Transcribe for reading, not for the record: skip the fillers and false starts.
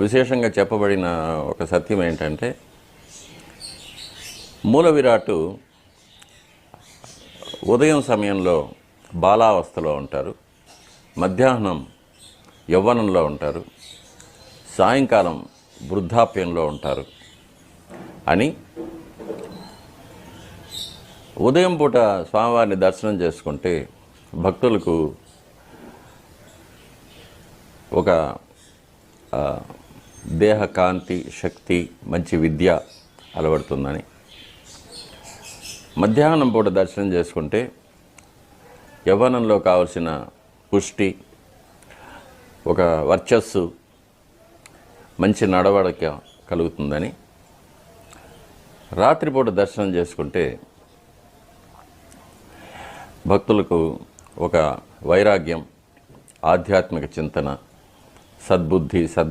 విశేషంగా చెప్పబడిన ఒక సత్యం ఏంటంటే, మూల విరాట్టు ఉదయం సమయంలో బాలావస్థలో ఉంటారు, మధ్యాహ్నం యవ్వనంలో ఉంటారు, సాయంకాలం వృద్ధాప్యంలో ఉంటారు అని ఉదయం పూట స్వామివారిని దర్శనం చేసుకుంటే భక్తులకు ఒక దేహ కాంతి, శక్తి, మంచి విద్య అలవడుతుందని, మధ్యాహ్నం పూట దర్శనం చేసుకుంటే యవ్వనంలో కావలసిన పుష్టి, ఒక వర్చస్సు, మంచి నడవడిక కలుగుతుందని, రాత్రిపూట దర్శనం చేసుకుంటే భక్తులకు ఒక వైరాగ్యం, ఆధ్యాత్మిక చింతన, సద్బుద్ధి,